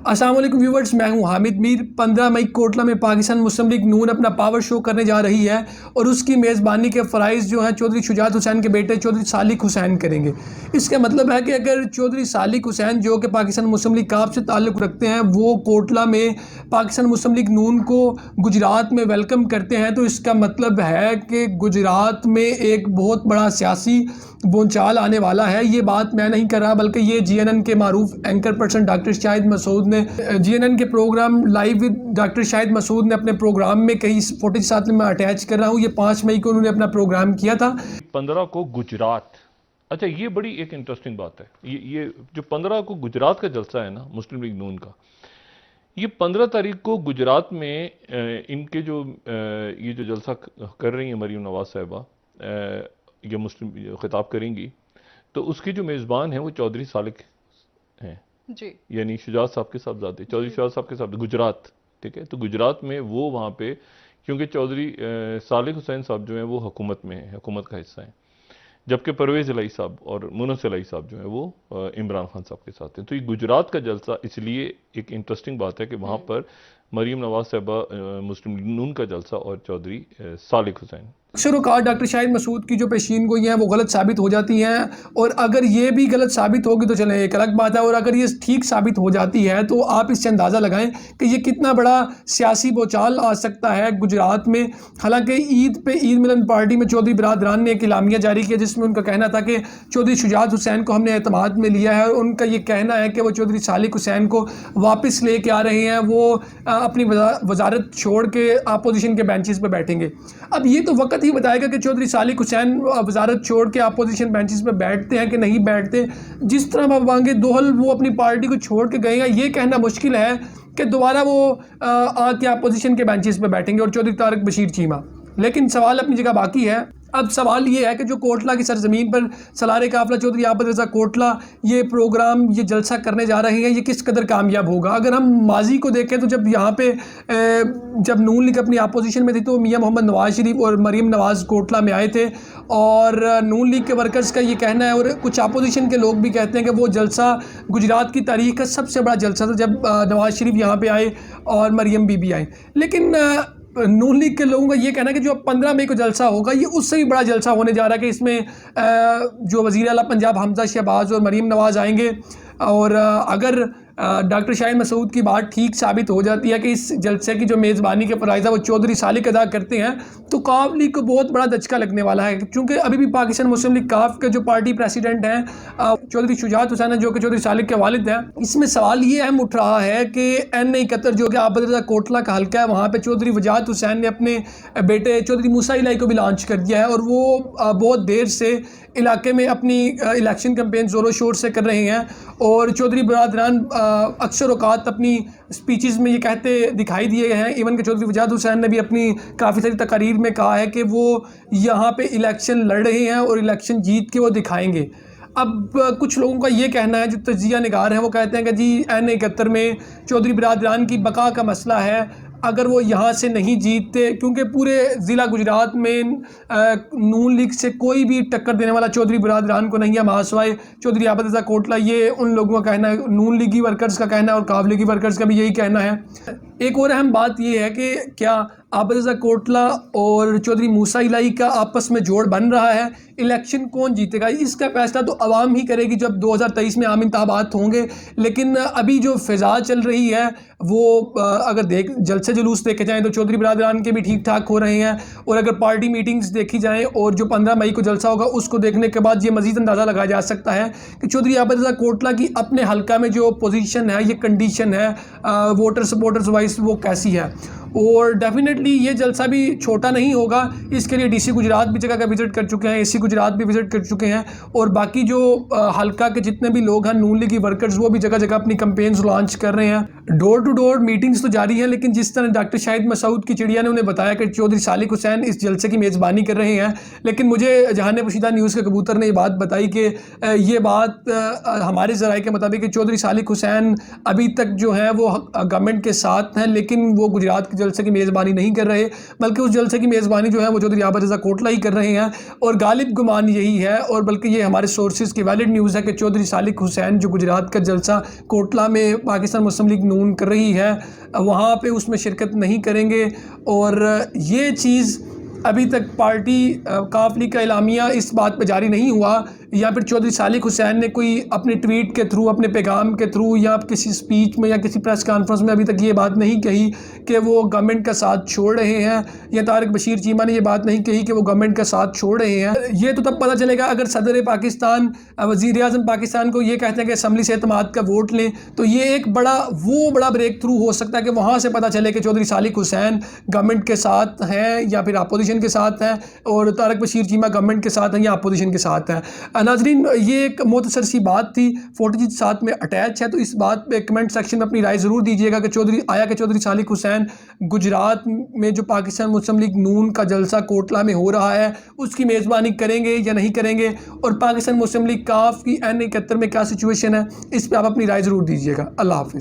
अस्सलाम वालेकुम व्यूवर्स, मैं हूं हामिद मीर। 15 मई कोटला में पाकिस्तान मुस्लिम लीग नून अपना पावर शो करने जा रही है और उसकी मेज़बानी के फ़राइज़ जो हैं चौधरी शुजात हुसैन के बेटे चौधरी सालिक हुसैन करेंगे। इसका मतलब है कि अगर चौधरी सालिक हुसैन जो कि पाकिस्तान मुस्लिम लीग काफ से ताल्लुक़ रखते हैं वो कोटला में पाकिस्तान मुस्लिम लीग नून को गुजरात में वेलकम करते हैं, तो इसका मतलब है कि गुजरात में एक बहुत बड़ा सियासी बोलचाल आने वाला है। ये बात मैं नहीं कर रहा बल्कि ये GNN के मारूफ anchor person doctor Shahid Masood ने GNN के programme live with doctor Shahid Masood ने अपने प्रोग्राम में कई फोटेज साथ में मैं अटैच कर रहा हूँ। ये 5 मई को उन्होंने अपना प्रोग्राम किया था। 15 को गुजरात, अच्छा ये बड़ी एक इंटरेस्टिंग बात है। ये जो 15 को गुजरात का जलसा है ना मुस्लिम लीग नून का, ये 15 तारीख को गुजरात में इनके जो ये जो जलसा कर रही हैं मरीम नवाज साहिबा, ये मुस्लिम खिताब करेंगी, तो उसके जो मेज़बान हैं वो चौधरी सालिक हैं जी, यानी शुजात साहब के साहबजादे, चौधरी शुजात साहब के साहब गुजरात, ठीक है। तो गुजरात में वो वहाँ पे, क्योंकि चौधरी सालिक हुसैन साहब जो हैं वो हुकूमत में हैं, हुकूमत का हिस्सा हैं, जबकि परवेज़ इलाही साहब और मुनस इलाही साहब जो हैं वो इमरान खान साहब के साथ हैं। तो ये गुजरात का जलसा इसलिए एक इंटरेस्टिंग बात है कि वहाँ पर मरीम नवाज साहिबा मुस्लिम लीग नून का जलसा और चौधरी सालिक हुसैन। अक्सर औक़ात डॉक्टर शाहिद मसूद की जो पेशीन गोई हैं वो गलत साबित हो जाती हैं, और अगर ये भी गलत साबित होगी तो चलें एक अलग बात है, और अगर ये ठीक साबित हो जाती है तो आप इससे अंदाज़ा लगाएं कि ये कितना बड़ा सियासी बोचाल आ सकता है गुजरात में। हालांकि ईद पे ईद मिलन पार्टी में चौधरी बरादरान ने एक इलामिया जारी किया जिसमें उनका कहना था कि चौधरी शुजात हुसैन को हमने एतमाद में लिया है, और उनका ये कहना है कि वो चौधरी सालिक हुसैन को वापस ले के आ रहे हैं, वो अपनी वजारत छोड़ के अपोजिशन के बेंचेस पर बैठेंगे। अब ये तो वक्त ही बताएगा कि चौधरी सालिक हुसैन वजारत छोड़ के अपोजिशन बेंचेस पे बैठते हैं कि नहीं बैठते। जिस तरह बाबांगे दोहल वो अपनी पार्टी को छोड़ के गए हैं, ये कहना मुश्किल है कि दोबारा वो आके अपोजिशन के बेंचेस पे बैठेंगे और चौधरी तारिक बशीर चीमा। लेकिन सवाल अपनी जगह बाकी है। अब सवाल ये है कि जो कोटला की सरजमीन पर सलारे काफिला चौधरी आबद रज़ा कोटला ये प्रोग्राम ये जलसा करने जा रहे हैं, ये किस कदर कामयाब होगा। अगर हम माजी को देखें तो जब यहाँ पे जब नून लीग अपनी अपोजिशन में थी तो मियाँ मोहम्मद नवाज शरीफ और मरीम नवाज कोटला में आए थे, और नून लीग के वर्कर्स का ये कहना है और कुछ अपोजिशन के लोग भी कहते हैं कि वो जलसा गुजरात की तारीख का सबसे बड़ा जलसा था जब नवाज शरीफ यहाँ पर आए और मरीम बीबी आए। लेकिन नून लीग के लोगों का ये कहना है कि जो 15 मई को जलसा होगा ये उससे भी बड़ा जलसा होने जा रहा है कि इसमें जो वज़ीर आला पंजाब हमजा शहबाज और मरीम नवाज़ आएंगे, और अगर डॉक्टर शाहिद मसूद की बात ठीक साबित हो जाती है कि इस जलसे की जो मेज़बानी के फ़राइज़ वो चौधरी सालिक अदा करते हैं, तो काफ लीग को बहुत बड़ा दचका लगने वाला है। क्योंकि अभी भी पाकिस्तान मुस्लिम लीग काफ के जो पार्टी प्रेसिडेंट हैं चौधरी शुजात हुसैन है, जो कि चौधरी सालिक के वालिद हैं। इसमें सवाल ये अहम उठ रहा है कि NA71 जो कि आबद रज़ा कोटला का हल्का है, वहाँ पर चौधरी वजाहत हुसैन ने अपने बेटे चौधरी मूसा इलाही को भी लॉन्च कर दिया है, और वो बहुत देर से इलाके में अपनी इलेक्शन कैंपेन ज़ोरों शोर से कर रहे हैं। और चौधरी बरादरान अक्सर औक़ात अपनी स्पीचेस में ये कहते दिखाई दिए हैं, इवन कि चौधरी वजाहत हुसैन ने भी अपनी काफ़ी सारी तकारीर में कहा है कि वो यहाँ पे इलेक्शन लड़ रहे हैं और इलेक्शन जीत के वो दिखाएंगे। अब कुछ लोगों का ये कहना है जो तजिया निगार हैं, वो कहते हैं कि जी NA71 में चौधरी बरादरान की बका का मसला है। अगर वो यहाँ से नहीं जीतते, क्योंकि पूरे ज़िला गुजरात में नून लीग से कोई भी टक्कर देने वाला चौधरी बरादरान को नहीं है महासवाए चौधरी आबद रज़ा कोटला। ये उन लोगों का कहना है, नून लीगी वर्कर्स का कहना है और काफ लीगी वर्कर्स का भी यही कहना है। एक और अहम बात ये है कि क्या आबद रज़ा कोटला और चौधरी मूसा इलाही का आपस में जोड़ बन रहा है, इलेक्शन कौन जीतेगा इसका फैसला तो अवाम ही करेगी जब 2023 में आम इंतखाबात होंगे। लेकिन अभी जो फ़िज़ा चल रही है वो अगर जलसे जुलूस देखे जाएँ तो चौधरी बरादरान के भी ठीक ठाक हो रहे हैं, और अगर पार्टी मीटिंग्स देखी जाएँ और जो 15 मई को जलसा होगा उसको देखने के बाद ये मज़ीद अंदाज़ा लगाया जा सकता है कि चौधरी आबद रज़ा कोटला की अपने हल्का में जो पोजीशन है, ये कंडीशन है वोटर सपोर्टर्स वाइज वो कैसी है। और डेफिनेटली ये जलसा भी छोटा नहीं होगा। इसके लिए DC गुजरात भी जगह का विज़िट कर चुके हैं, AC गुजरात भी विज़िट कर चुके हैं, और बाकी जो हल्का के जितने भी लोग हैं नून लीगी वर्कर्स वो भी जगह जगह अपनी कैंपेन्स लॉन्च कर रहे हैं। डोर टू डोर मीटिंग्स तो जारी हैं, लेकिन जिस तरह डॉक्टर शाहिद मसूद की चिड़िया ने उन्हें बताया कि चौधरी सालिक हुसैन इस जलसे की मेज़बानी कर रहे हैं, लेकिन मुझे जहान पोशीदा न्यूज़ के कबूतर ने ये बात बताई कि ये बात हमारे ज़राए के मुताबिक कि चौधरी सालिक हुसैन अभी तक जो है वो गवर्नमेंट के साथ हैं, लेकिन वो गुजरात के जलसे की मेज़बानी नहीं कर रहे, बल्कि उस जलसे की मेज़बानी जो है वो चौधरी आबद रज़ा कोटला ही कर रहे हैं। और गालिब गुमान यही है, और बल्कि ये हमारे सोर्सेज की वैलिड न्यूज़ है कि चौधरी सालिक हुसैन जो गुजरात का जलसा कोटला में पाकिस्तान मुस्लिम लीग نون کر رہی ہے وہاں پہ اس میں شرکت نہیں کریں گے، اور یہ چیز ابھی تک پارٹی کاف لیگ کا اعلامیہ اس بات پہ جاری نہیں ہوا، یا پھر چودھری صالح حسین نے کوئی اپنے ٹویٹ کے تھرو، اپنے پیغام کے تھرو، یا کسی سپیچ میں یا کسی پریس کانفرنس میں ابھی تک یہ بات نہیں کہی کہ وہ گورنمنٹ کا ساتھ چھوڑ رہے ہیں، یا طارق بشیر چیمہ نے یہ بات نہیں کہی کہ وہ گورنمنٹ کا ساتھ چھوڑ رہے ہیں۔ یہ تو تب پتہ چلے گا اگر صدر پاکستان، وزیر اعظم پاکستان کو یہ کہتے ہیں کہ اسمبلی سے اعتماد کا ووٹ لیں، تو یہ ایک بڑا بریک تھرو ہو سکتا ہے کہ وہاں سے پتہ چلے کہ چودھری صالح حسین گورنمنٹ کے ساتھ ہیں یا پھر اپوزیشن کے ساتھ ہیں، اور طارق بشیر چیمہ گورنمنٹ کے ساتھ ہیں یا اپوزیشن کے ساتھ ہیں۔ ناظرین، یہ ایک مختصر سی بات تھی، فوٹو ساتھ میں اٹیچ ہے، تو اس بات پہ کمنٹ سیکشن میں اپنی رائے ضرور دیجیے گا کہ چودھری صالح حسین گجرات میں جو پاکستان مسلم لیگ نون کا جلسہ کوٹلہ میں ہو رہا ہے اس کی میزبانی کریں گے یا نہیں کریں گے، اور پاکستان مسلم لیگ کاف کی N71 میں کیا سچویشن ہے، اس پہ آپ اپنی رائے ضرور دیجیے گا۔ اللہ حافظ۔